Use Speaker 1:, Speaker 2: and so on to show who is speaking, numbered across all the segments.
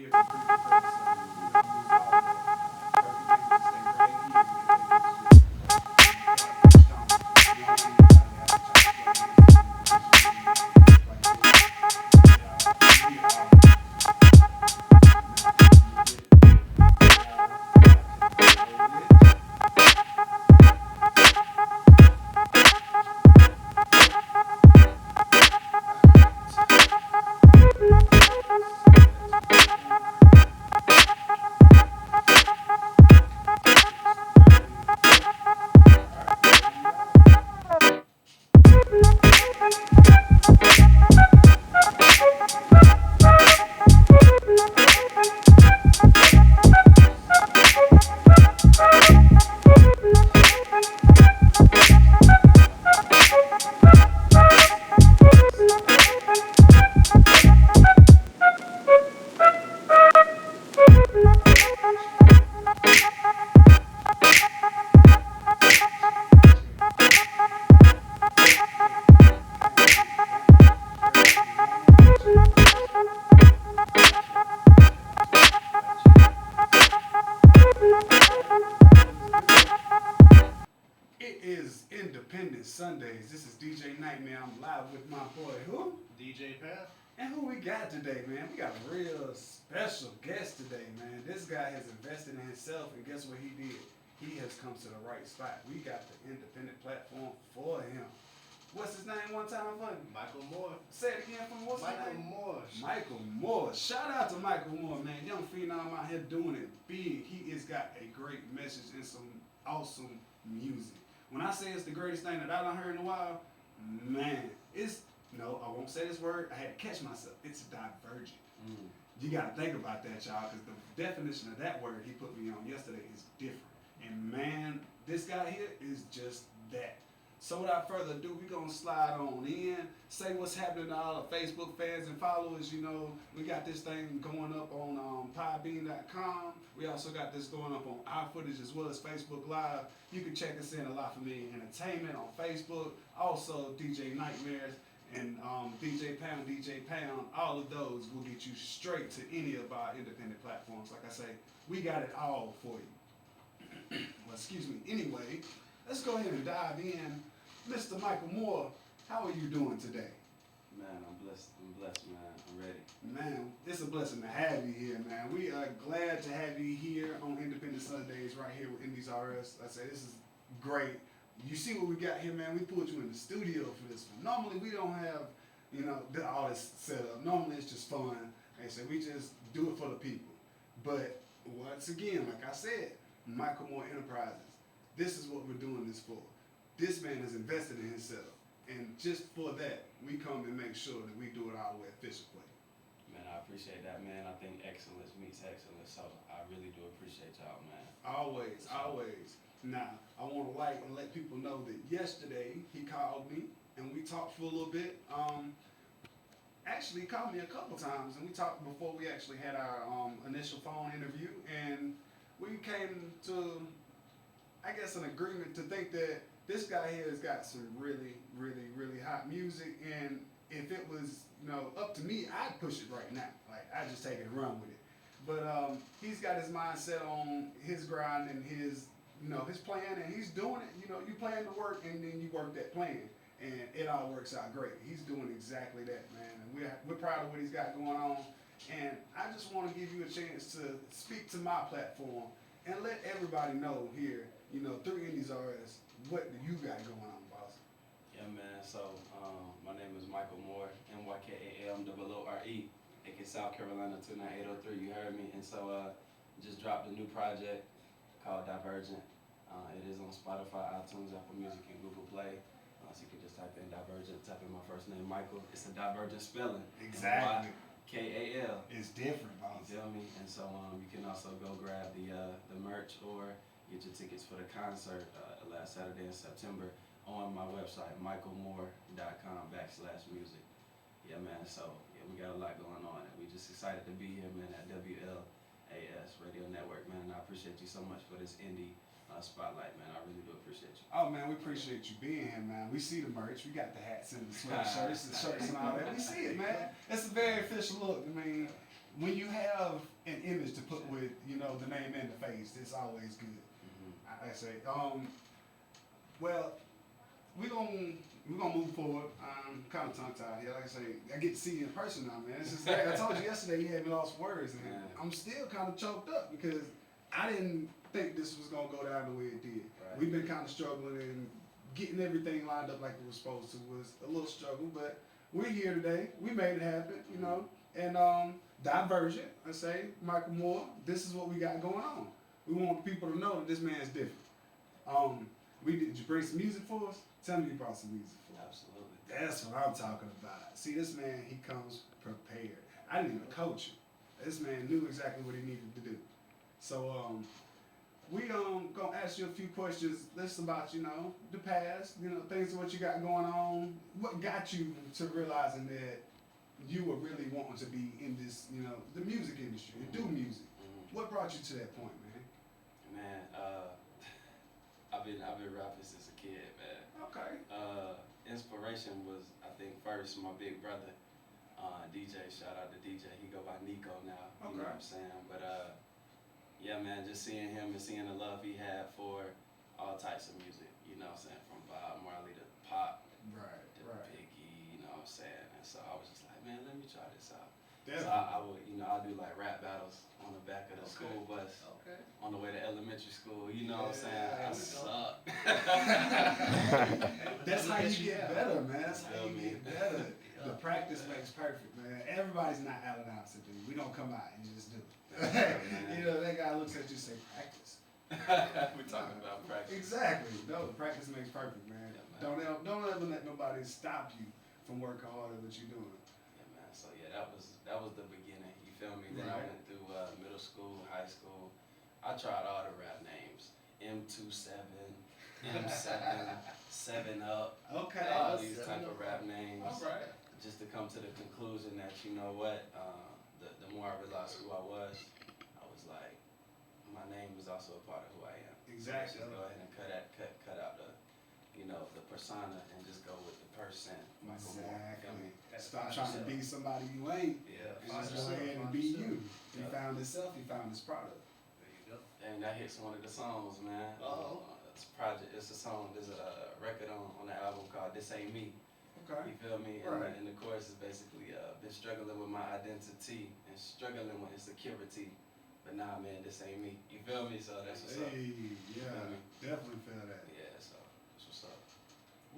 Speaker 1: get them pre-compressed. So you know, use all of that. Perfect thing to stay right here and get that bitch just right. You gotta be stoned. You don't want anybody to have to try to play an instrument because you know you got the grip like this. You hear all of that. Now you get more capture control it. Alright. Select record. It's 30. Alright, here we go. It is Independent Sundays. This is DJ Nightmare. I'm live with my boy, who?
Speaker 2: DJ Pat.
Speaker 1: And who we got today, man? We got a real special guest today, man. This guy has invested in himself, and guess what he did? He has come to the right spot. We got the independent platform for him. What's his name one time for you?
Speaker 2: Michael Moore.
Speaker 1: Say it again for me. What's his
Speaker 2: Michael
Speaker 1: name?
Speaker 2: Moore.
Speaker 1: Michael Moore. Shout out to Michael Moore, man. Young phenom out here doing it big. He has got a great message and some awesome music. When I say it's the greatest thing that I done heard in a while, man, it's no, I won't say this word. I had to catch myself. It's divergent.
Speaker 2: Mm.
Speaker 1: You got to think about that, y'all, because the definition of that word he put me on yesterday is different. And man, this guy here is just that. So without further ado, we're going to slide on in, say what's happening to all the Facebook fans and followers. You know, we got this thing going up on podbean.com. We also got this going up on our footage as well as Facebook Live. You can check us in a Lot Familiar Entertainment on Facebook. Also, DJ Nightmares and DJ Pound. All of those will get you straight to any of our independent platforms. Like I say, we got it all for you. Well, excuse me. Anyway, let's go ahead and dive in. Mr. Michael Moore, how are you doing today?
Speaker 3: Man, I'm blessed, man. I'm ready.
Speaker 1: Man, it's a blessing to have you here, man. We are glad to have you here on Independent Sundays right here with Indies RS. I say this is great. You see what we got here, man? We pulled you in the studio for this one. Normally we don't have, you know, all this set up. Normally it's just fun. Like I said, we just do it for the people. But once again, like I said, Michael Moore Enterprises, this is what we're doing this for. This man has invested in himself. And just for that, we come and make sure that we do it our way efficiently.
Speaker 3: Man, I appreciate that, man. I think excellence meets excellence, so I really do appreciate y'all, man.
Speaker 1: Always, always. Now, I want to and let people know that yesterday he called me and we talked for a little bit. Actually, he called me a couple times and we talked before we actually had our initial phone interview, and we came to, I guess, an agreement to think that this guy here has got some really, really, really hot music, and if it was, you know, up to me, I'd push it right now. Like, I'd just take it and run with it. But he's got his mindset on his grind and his, you know, his plan, and he's doing it. You know, you plan the work, and then you work that plan, and it all works out great. He's doing exactly that, man, and we're proud of what he's got going on. And I just want to give you a chance to speak to my platform and let everybody know here, you know, through Indies RS, what do you got going on, boss?
Speaker 3: Yeah, man. So, my name is Michael Moore, MYKALMOORE, aka South Carolina 29803. You heard me. And so, just dropped a new project called Divergent. It is on Spotify, iTunes, Apple Music, and Google Play. So you can just type in Divergent, type in my first name, Michael. It's a divergent spelling.
Speaker 1: Exactly.
Speaker 3: MYKAL.
Speaker 1: It's different, boss.
Speaker 3: You feel me? And so, you can also go grab the merch or get your tickets for the concert last Saturday in September on my website, michaelmoore.com/music. Yeah, man. So, yeah, we got a lot going on, and we just excited to be here, man, at WLAS Radio Network, man. And I appreciate you so much for this indie spotlight, man. I really do appreciate you.
Speaker 1: Oh, man, we appreciate you being here, man. We see the merch. We got the hats and the sweatshirts and shirts and all that. We see it, man. It's a very official look. I mean, when you have an image to put with, you know, the name and the face, it's always good. I say. Well, we're gonna we're gonna move forward. I'm kind of tongue tied here. Like I say, I get to see you in person now, man. It's just like I told you yesterday, you had me lost words, and I'm still kind of choked up because I didn't think this was gonna go down the way it did.
Speaker 3: Right.
Speaker 1: We've been kind of struggling and getting everything lined up like it was supposed to was a little struggle, but we're here today. We made it happen, you know. And Divergent, I say, Mykal Moore, this is what we got going on. We want people to know that this man's different. Did you bring some music for us? Tell me you brought some music for us.
Speaker 3: Absolutely.
Speaker 1: That's what I'm talking about. See, this man, he comes prepared. I didn't even coach him. This man knew exactly what he needed to do. So we gonna ask you a few questions. This about, you know, the past, you know, things of what you got going on. What got you to realizing that you were really wanting to be in this, you know, the music industry and do music? What brought you to that point, man?
Speaker 3: Man, I've been rapping since a kid, man.
Speaker 1: Okay.
Speaker 3: Inspiration was, I think, first my big brother, DJ. Shout out to DJ. He go by Nico now.
Speaker 1: Okay.
Speaker 3: You know what I'm saying? But yeah, man, just seeing him and seeing the love he had for all types of music. You know what I'm saying? From Bob Marley to pop,
Speaker 1: Right.
Speaker 3: to Biggie. You know what I'm saying? And so I was just like, man, let me try this out.
Speaker 1: Definitely.
Speaker 3: So I would, you know, I'll do like rap battles on the back of the school bus.
Speaker 1: Okay.
Speaker 3: On the way to elementary school, you know what I'm saying?
Speaker 1: Yeah,
Speaker 3: I suck.
Speaker 1: That's how you get better, man. That's how you
Speaker 3: Feel me?
Speaker 1: get better. The practice makes perfect, man. Everybody's not Allen Iverson, dude. We don't come out and just do it. You know, that guy looks at you and say, practice.
Speaker 3: We're talking about practice.
Speaker 1: Exactly. No, practice makes perfect, man.
Speaker 3: Yeah, man.
Speaker 1: Don't ever let nobody stop you from working harder than what you're doing.
Speaker 3: Yeah, man. So yeah, that was the beginning. You feel me? Then I
Speaker 1: Right.
Speaker 3: went through middle school, high school. I tried all the rap names. M27, M7, 7 Up.
Speaker 1: Okay.
Speaker 3: All these type of rap names.
Speaker 1: All right.
Speaker 3: Just to come to the conclusion that, you know what, the more I realized who I was like, my name is also a part of who I am.
Speaker 1: Exactly.
Speaker 3: So let's just go ahead and cut out the, you know, the persona and just go with the person. Mykal Moore, you feel me?
Speaker 1: Stop trying to be somebody you ain't.
Speaker 3: Yeah,
Speaker 1: And just
Speaker 3: for
Speaker 1: go
Speaker 3: sure.
Speaker 1: ahead and be you. He
Speaker 3: Yeah.
Speaker 1: found himself, he found his product.
Speaker 2: There you go.
Speaker 3: And that hits one of the songs, man.
Speaker 2: Oh.
Speaker 3: It's a project. It's a song. There's a record on the album called "This Ain't Me."
Speaker 1: Okay.
Speaker 3: You feel me?
Speaker 1: Right.
Speaker 3: And the chorus is basically been struggling with my identity and struggling with insecurity, but nah, man, this ain't me. You feel me? So that's what's up.
Speaker 1: Hey, yeah,
Speaker 3: Feel me?
Speaker 1: definitely feel that.
Speaker 3: Yeah, so that's what's up.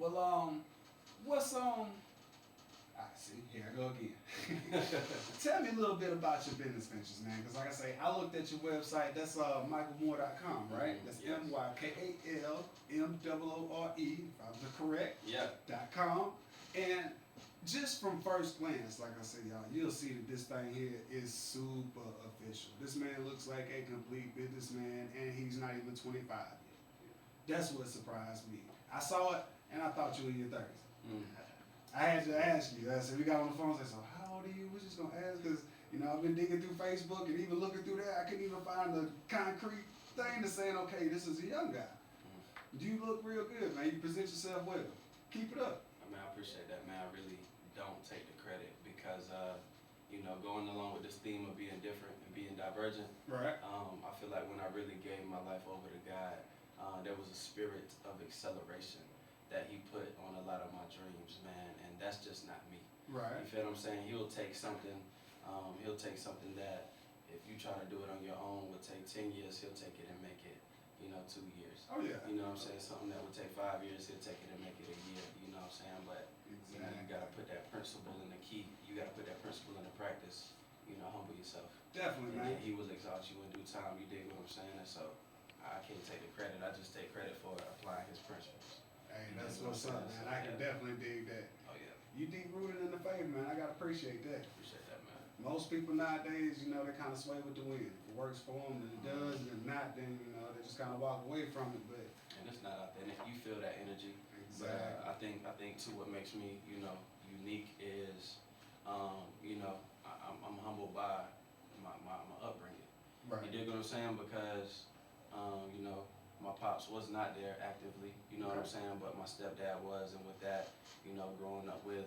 Speaker 1: Well, what's see, here I go again. Tell me a little bit about your business ventures, man. Because like I say, I looked at your website. That's mykalmoore.com, right? That's
Speaker 3: Yes.
Speaker 1: MYKALMOORE, if I was correct.
Speaker 3: Yeah.
Speaker 1: .com. And just from first glance, like I said, y'all, you'll see that this thing here is super official. This man looks like a complete businessman, and he's not even 25 yet. That's what surprised me. I saw it, and I thought you were in your 30s. I had to ask you. I said, we got on the phone. I said, so how old are you? We're just going to ask because, you know, I've been digging through Facebook and even looking through there. I couldn't even find the concrete thing to saying, okay, this is a young guy. You look real good, man. You present yourself well. Keep it up.
Speaker 3: I mean, I appreciate that, man. I really don't take the credit because, you know, going along with this theme of being different and being divergent,
Speaker 1: Right.
Speaker 3: I feel like when I really gave my life over to God, there was a spirit of acceleration that He put on a lot of my dreams, man, and that's just not me.
Speaker 1: Right.
Speaker 3: You feel what I'm saying? He'll take something that if you try to do it on your own would take 10 years, He'll take it and make it, you know, 2 years.
Speaker 1: Oh, yeah.
Speaker 3: You know what I'm saying? Something that would take 5 years, He'll take it and make it a year. You know what I'm saying? But you know, you gotta put that principle in the key. You gotta put that principle into practice. You know, humble yourself.
Speaker 1: Definitely,
Speaker 3: And
Speaker 1: man.
Speaker 3: then He will exalt you in due time. You dig what I'm saying? And so I can't take the credit. I just take credit for applying His principles.
Speaker 1: Hey, that's what's up, man. I can definitely dig that.
Speaker 3: Oh yeah,
Speaker 1: You deep rooted in the faith, man. I gotta appreciate that.
Speaker 3: appreciate that, man.
Speaker 1: Most people nowadays, you know, they kind of sway with the wind. If it works for them, then it does. And if not, then, you know, they just kind of walk away from it. But
Speaker 3: And it's not authentic. You feel that energy.
Speaker 1: exactly.
Speaker 3: I think too. What makes me, you know, unique is, you know, I'm humbled by my upbringing.
Speaker 1: Right.
Speaker 3: You dig what I'm saying? Because, you know, my pops was not there actively. You know what I'm saying? But my stepdad was, and with that, you know, growing up with,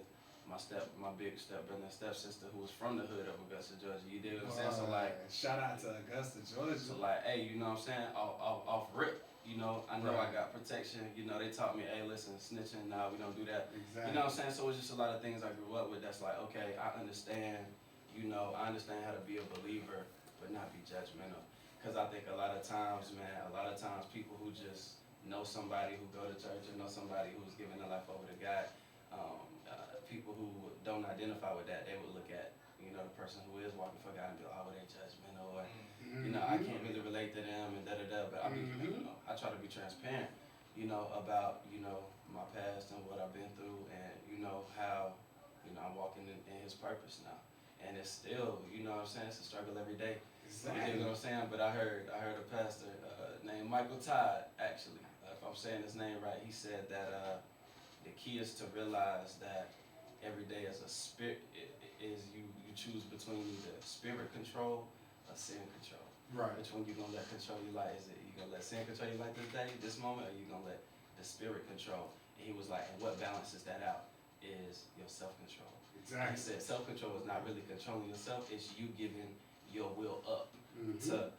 Speaker 3: my big stepbrother and stepsister who was from the hood of Augusta, Georgia. You dig what I'm saying? So like,
Speaker 1: shout out to Augusta, Georgia.
Speaker 3: so like, hey, you know what I'm saying? Off rip, you know, I know I got protection. You know, they taught me, hey, listen, snitching, nah, we don't do that.
Speaker 1: Exactly.
Speaker 3: You know what I'm saying? So it's just a lot of things I grew up with. That's like, okay, I understand. You know, I understand how to be a believer, but not be judgmental. Because I think a lot of times, man, people who just know somebody who go to church or know somebody who's giving their life over to God, people who don't identify with that, they would look at, you know, the person who is walking for God and be like, oh, they judgmental, or, you know, I can't really relate to them and da-da-da, but I mean, you know, I try to be transparent, you know, about, you know, my past and what I've been through and, you know, how, you know, I'm walking in His purpose now. And it's still, you know what I'm saying, it's a struggle every day.
Speaker 1: Exactly.
Speaker 3: You know what I'm saying? But I heard a pastor named Mykal actually, if I'm saying his name right, he said that the key is to realize that every day is a spirit, is you choose between either spirit control or sin control.
Speaker 1: Right.
Speaker 3: Which one you gonna let control your life? Is it you gonna let sin control your life this day, this moment, or you gonna let the spirit control? And he was like, and what balances that out is your self-control.
Speaker 1: Exactly.
Speaker 3: He said self-control is not really controlling yourself, it's you giving your will up to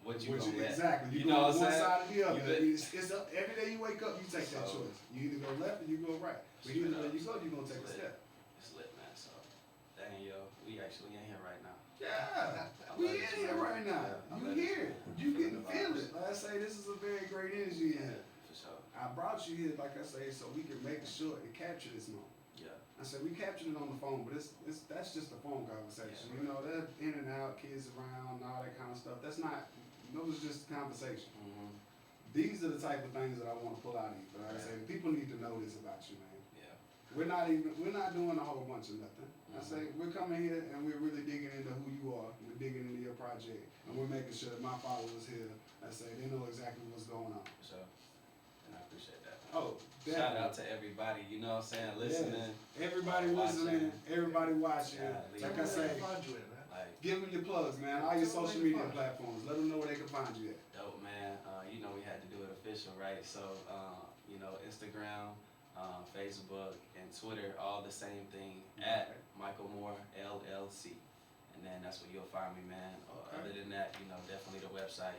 Speaker 3: what you gonna let.
Speaker 1: Exactly.
Speaker 3: You know what I'm
Speaker 1: one
Speaker 3: saying?
Speaker 1: side or the other.
Speaker 3: You
Speaker 1: It's up every day you wake up, you take that choice. You either go left or you go right. But either way you go, you're gonna take a step.
Speaker 3: It's lit, man. So, dang, yo, we actually in here right now.
Speaker 1: Yeah, we in here right now. You here. You can feel it. Like I say, this is a very great energy in here.
Speaker 3: For sure.
Speaker 1: I brought you here, like I say, so we can make sure and capture this moment.
Speaker 3: Yeah.
Speaker 1: I said we captured it on the phone, but that's just a phone conversation. You know, they're in and out, kids around, all that kind of stuff. That's not. Those are just conversation. These are the type of things that I want to pull out of you. But like I say, people need to know this about you, man.
Speaker 3: Yeah.
Speaker 1: We're not doing a whole bunch of nothing. I say we're coming here and we're really digging into who you are. We're digging into your project, and we're making sure that my followers here, I say, they know exactly what's going on.
Speaker 3: For sure. And I appreciate that.
Speaker 1: Oh, definitely.
Speaker 3: Shout out to everybody, you know what I'm saying, listening.
Speaker 1: Yes. Everybody listening, everybody watching. Like I say, give them your plugs, man. All your social media platforms. Let them know where they can find you at.
Speaker 3: Dope, man. You know we had to do it official, right? So, you know, Instagram, Facebook, and Twitter, all the same thing, at Mykal Moore, LLC. And then that's where you'll find me, man. Other than that, you know, definitely the website,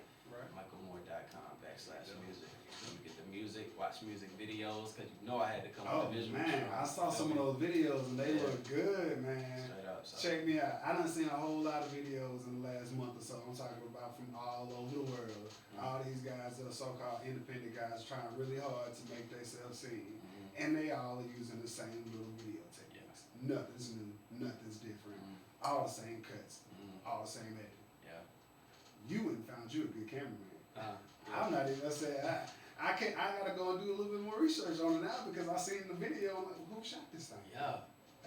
Speaker 3: mykalmoore.com/music. You get the music, watch music videos, because you know I had to come with the visual.
Speaker 1: Man, I saw some of those videos and they look good, man.
Speaker 3: Straight up. So.
Speaker 1: Check me out. I done seen a whole lot of videos in the last month or so. I'm talking about from all over the world. All these guys that are so-called independent guys trying really hard to make themselves seen. And they all are using the same little video techniques. Nothing's new, nothing's different. All the same cuts, all the same editing.
Speaker 3: Yeah.
Speaker 1: You and found you a good cameraman. I'm not even gonna say I gotta go and do a little bit more research on it now because I seen the video. I'm like, who shot this thing?
Speaker 3: Yeah.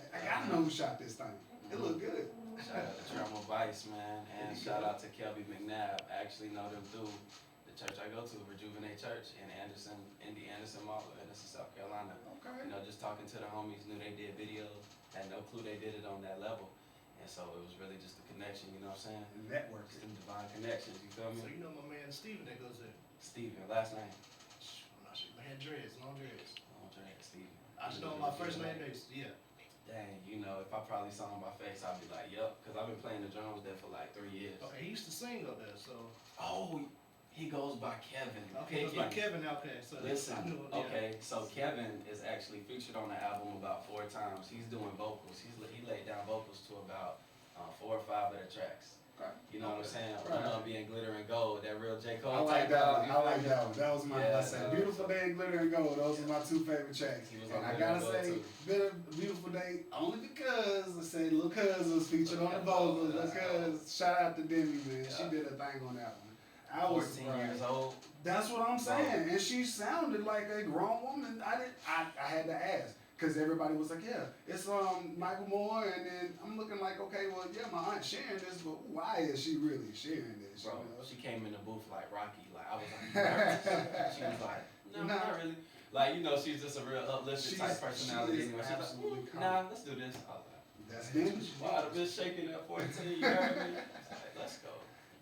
Speaker 1: I gotta know who shot this thing. It looked good.
Speaker 3: Shout out to Trauma Vice, man, and shout out to Kelby McNabb. I actually know them through the church I go to, Rejuvenate Church in Indy Anderson Mall, Anderson, South Carolina.
Speaker 1: Okay.
Speaker 3: You know, just talking to the homies, knew they did videos, had no clue they did it on that level. And so it was really just a connection, you know what I'm saying?
Speaker 1: Network.
Speaker 3: Just them divine connections, you feel me?
Speaker 2: So you know my man Steven that goes there?
Speaker 3: Steven, last name?
Speaker 2: I'm not sure. Man, dreads, long dreads.
Speaker 3: Oh, Steven.
Speaker 2: I just know my first name is, yeah.
Speaker 3: Dang, you know, if I probably saw him by face, I'd be like, yup, because I've been playing the drums there for like 3 years.
Speaker 2: Okay, he used to sing up there, so.
Speaker 3: Oh, he goes by Kevin.
Speaker 2: Okay, it was by Kevin, okay. So
Speaker 3: listen,
Speaker 2: I knew,
Speaker 3: okay, so Kevin is actually featured on the album about 4 times. He's doing vocals. He laid down vocals to about 4 or 5 of the tracks.
Speaker 1: Okay.
Speaker 3: You know what I'm saying?
Speaker 1: Right.
Speaker 3: One of them being Glitter and Gold, that real J. Cole
Speaker 1: I like
Speaker 3: type
Speaker 1: that
Speaker 3: album,
Speaker 1: one.
Speaker 3: you
Speaker 1: I
Speaker 3: feel
Speaker 1: like
Speaker 3: me?
Speaker 1: that one. That was my I said, Beautiful Day and Glitter and Gold. Those are my 2 favorite tracks.
Speaker 3: He was
Speaker 1: And
Speaker 3: on
Speaker 1: I
Speaker 3: Glitter and
Speaker 1: gotta
Speaker 3: Gold,
Speaker 1: say,
Speaker 3: too.
Speaker 1: Beautiful Day only because I say Lil Cuz was featured on the vocals. Because shout out to Demi, man. She did a thing on that one. I was
Speaker 3: 14 years old.
Speaker 1: That's what I'm saying. And she sounded like a grown woman. I had to ask. Because everybody was like, yeah, it's Mykal Moore, and then I'm looking like, okay, well, yeah, my aunt's sharing this, but why is she really sharing this?
Speaker 3: Bro,
Speaker 1: you know?
Speaker 3: she came in the booth like Rocky. Like, I was like, you nervous? She was like, no,
Speaker 1: Nah.
Speaker 3: not really. Like, you know, she's just a real uplifted type personality.
Speaker 1: She is
Speaker 3: Anyway, she's
Speaker 1: absolutely
Speaker 3: like,
Speaker 1: calm.
Speaker 3: nah, let's do this. I was like,
Speaker 1: That's Demi.
Speaker 3: well, I'd have been shaking at 14, you heard me? I was like, let's go.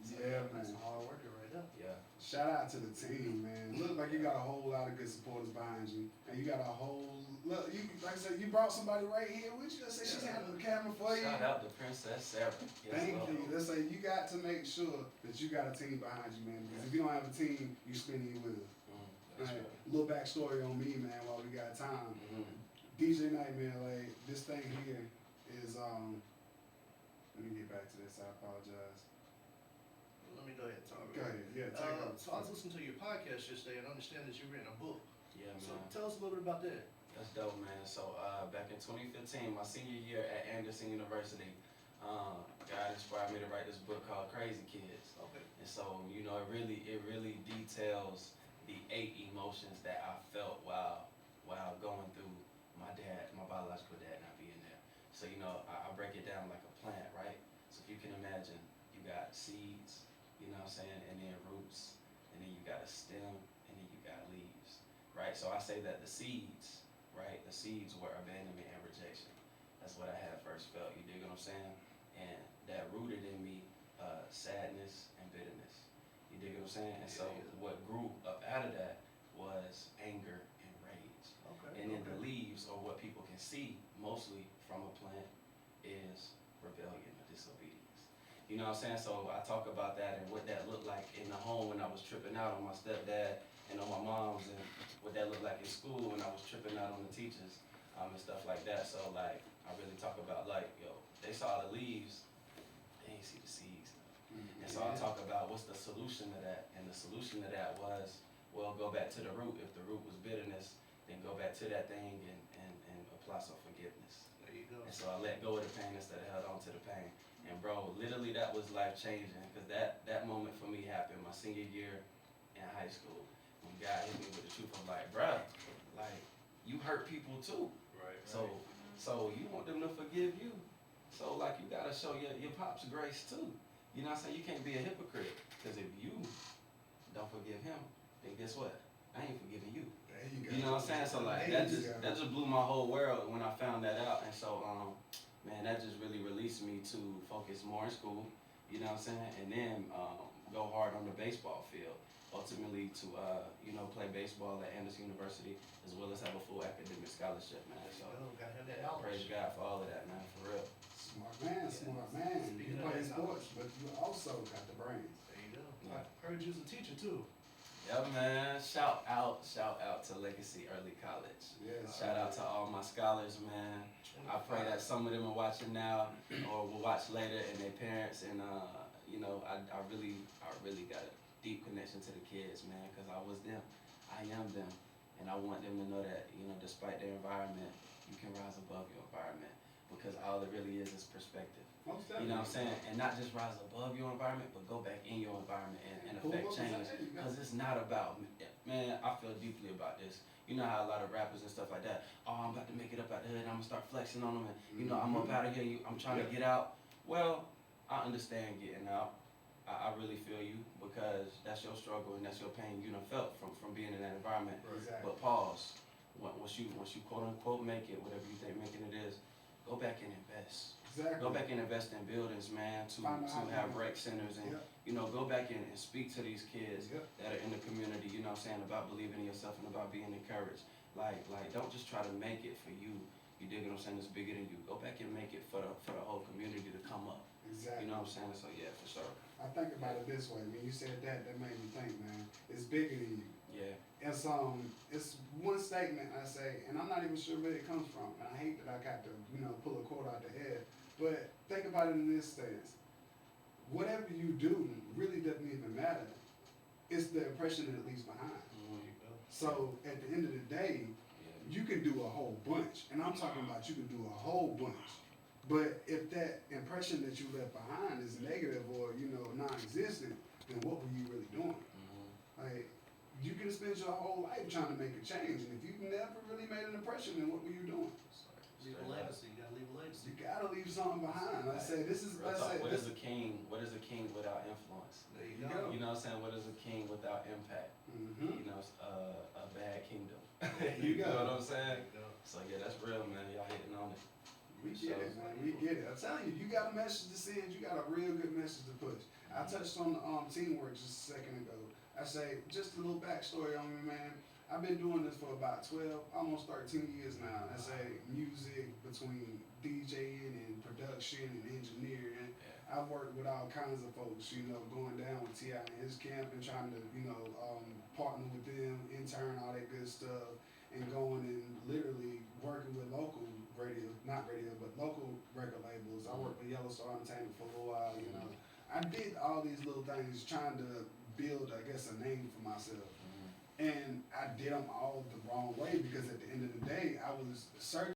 Speaker 3: So,
Speaker 1: Yeah, man.
Speaker 2: That's a hard worker right there.
Speaker 3: yeah.
Speaker 1: Shout out to the team, man. Look like you got a whole lot of good supporters behind you, and you got a whole look. You like I said, you brought somebody right here with you. Let's say she's handling the camera for you.
Speaker 3: Shout out to Princess Sarah. Yes,
Speaker 1: Thank
Speaker 3: Lord.
Speaker 1: you. Let's say you got to make sure that you got a team behind you, man. Because if you don't have a team, you spinning your wheels.
Speaker 3: That's
Speaker 1: Right.
Speaker 3: right.
Speaker 1: Little backstory on me, man. While we got time, DJ Nightmare, like this thing here is Let me get back to this. I apologize.
Speaker 2: Let me go ahead and talk.
Speaker 1: Go ahead. Yeah, take over.
Speaker 2: So I was listening to your podcast yesterday and understand that you've written a book.
Speaker 3: Yeah,
Speaker 2: So
Speaker 3: man.
Speaker 2: tell us a little bit about that.
Speaker 3: That's dope, man. So back in 2015, my senior year at Anderson University, God inspired me to write this book called Crazy Kids.
Speaker 2: Okay.
Speaker 3: And so, you know, it really details the 8 emotions that I felt while going through my biological dad not being there. So, you know, I break it down like a plant, right? So if you can imagine, you got seeds, you know what I'm saying, and then roots, and then you got a stem, and then you got leaves, right? So I say that the seeds, right, the seeds were abandonment and rejection. That's what I had first felt, you dig what I'm saying? And that rooted in me sadness and bitterness. You dig what I'm saying? And so what grew up out of that was anger and rage.
Speaker 2: Okay.
Speaker 3: And then the leaves, or what people can see mostly from a plant, is rebellion or disobedience. You know what I'm saying? So I talk about that and what that looked like in the home when I was tripping out on my stepdad and on my mom's, and what that looked like in school when I was tripping out on the teachers, and stuff like that. So like, I really talk about like, yo, they saw the leaves, they ain't see the seeds. And so I talk about what's the solution to that, and the solution to that was, well, go back to the root. If the root was bitterness, then go back to that thing and apply some forgiveness.
Speaker 2: There you go.
Speaker 3: And so I let go of the pain instead of held on to the pain. And bro, literally that was life changing, because that moment for me happened my senior year in high school. When God hit me with the truth, I'm like, bruh, like, you hurt people too.
Speaker 2: Right.
Speaker 3: So you want them to forgive you. So like, you gotta show your pops grace too. You know what I'm saying? You can't be a hypocrite, because if you don't forgive him, then guess what? I ain't forgiving you.
Speaker 1: There you go.
Speaker 3: You know what I'm saying? So like, that just blew my whole world when I found that out. And so man, that just really released me to focus more in school, you know what I'm saying? And then go hard on the baseball field, ultimately to, you know, play baseball at Anderson University, as well as have a full academic scholarship, man. So
Speaker 2: Gotta have that
Speaker 3: yeah, praise
Speaker 2: knowledge.
Speaker 3: God for all of that, man, for real.
Speaker 1: Smart man, smart man. You
Speaker 2: Speaking of
Speaker 1: play
Speaker 2: that
Speaker 1: sports, but you also got the brains.
Speaker 2: There you go.
Speaker 3: Yeah.
Speaker 2: I heard you was a teacher too.
Speaker 3: Yeah, man, shout out to Legacy Early College.
Speaker 1: Yes.
Speaker 3: Shout out to all my scholars, man. I pray that some of them are watching now or will watch later, and their parents. And you know, I really got a deep connection to the kids, man, because I was them. I am them, and I want them to know that, you know, despite their environment, you can rise above your environment, because all it really is perspective.
Speaker 1: Most
Speaker 3: You know what I'm
Speaker 1: definitely.
Speaker 3: saying? And not just rise above your environment, but go back in your environment and
Speaker 1: Pull
Speaker 3: affect
Speaker 1: up and
Speaker 3: change.
Speaker 1: say, hey, you got
Speaker 3: Because it's not about, man, I feel deeply about this. You know how a lot of rappers and stuff like that, oh, I'm about to make it up out the hood, I'm going to start flexing on them, and, you know, I'm up out of here, I'm trying to get out. Well, I understand getting out. I really feel you, because that's your struggle and that's your pain you done felt from being in that environment.
Speaker 1: Exactly.
Speaker 3: But pause. Once you quote unquote make it, whatever you think making it is, go back and invest.
Speaker 1: Exactly.
Speaker 3: Go back and invest in buildings, man, to
Speaker 1: Find out how to
Speaker 3: have
Speaker 1: do
Speaker 3: rec centers, and,
Speaker 1: Yep.
Speaker 3: you know, go back and speak to these kids
Speaker 1: Yep.
Speaker 3: that are in the community, you know what I'm saying, about believing in yourself and about being encouraged. Like, don't just try to make it for you. You dig what I'm saying? It's bigger than you. Go back and make it for the whole community to come up.
Speaker 1: Exactly.
Speaker 3: You know what I'm saying? So yeah, for sure.
Speaker 1: I think about it this way. When you said that made me think, man. It's bigger than you.
Speaker 3: Yeah.
Speaker 1: It's one statement I say, and I'm not even sure where it comes from. And I hate that I got to, you know, pull a quote out the head. But think about it in this stance. Whatever you do really doesn't even matter. It's the impression that it leaves behind. So at the end of the day, you can do a whole bunch. And I'm talking about you can do a whole bunch. But if that impression that you left behind is negative or, you know, non-existent, then what were you really doing? Like, you can spend your whole life trying to make a change, and if you've never really made an impression, then what were you doing?
Speaker 2: Leave a legacy. You gotta leave a legacy.
Speaker 1: You gotta leave something behind. Like I say, this is,
Speaker 3: Real
Speaker 1: like I
Speaker 3: talk,
Speaker 1: say,
Speaker 3: what
Speaker 1: this,
Speaker 3: is a king without influence?
Speaker 2: There you
Speaker 1: You
Speaker 2: go.
Speaker 1: go.
Speaker 3: You know what I'm saying? What is a king without impact?
Speaker 1: Mhm.
Speaker 3: You know, it's a bad kingdom.
Speaker 1: You
Speaker 3: you
Speaker 1: go.
Speaker 3: know what I'm
Speaker 2: There
Speaker 3: saying?
Speaker 2: you go.
Speaker 3: So yeah, that's real, man. Y'all hitting on it.
Speaker 1: We get it, man. We get it. I'm telling you, you got a message to send. You got a real good message to push. I touched on teamwork just a second ago. I say, just a little backstory on me, man. I've been doing this for about 12, almost 13 years now. I say music between DJing and production and engineering. I've worked with all kinds of folks, you know, going down with T.I. in his camp and trying to, you know, partner with them, intern, all that good stuff, and going and literally working with local radio, not radio, but local record labels. I worked with Yellow Star Entertainment for a little while, you know. I did all these little things trying to build, I guess, a name for myself. And I did them all the wrong way because at the end of the day, I was searching